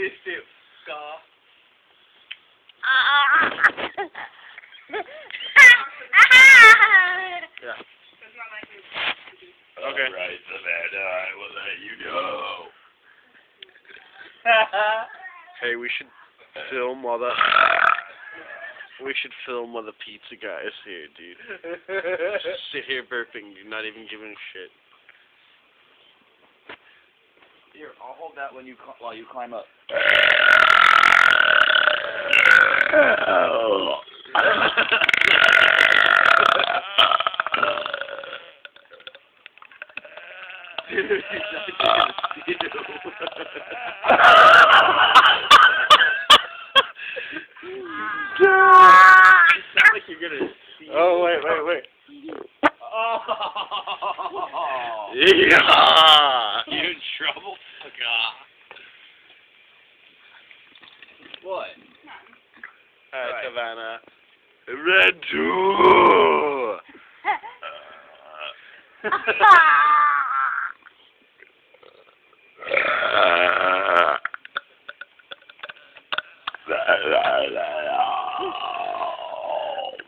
this too. Scar. Yeah. Okay. Alright, Savannah, I will let you know. Hey, we should film while the pizza guy is here, dude. Just sit here burping, dude, not even giving a shit. Here, I'll hold that when while you climb up. Dude, he's not like you're gonna see. Oh, wait. Oh. Yeah. You in trouble? God. What? Alright, Savannah. Red 2! Oh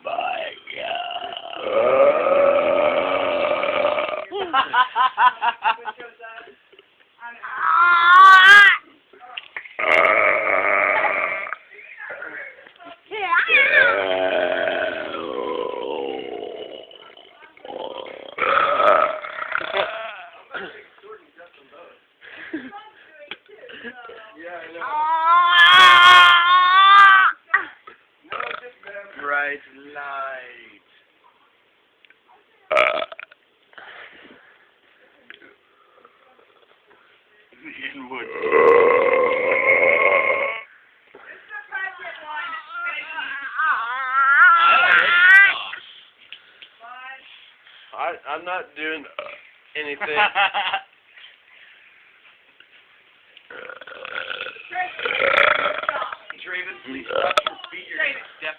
my Bright light. Inwood. I'm not doing anything. Draven, please watch your feet. You're gonna step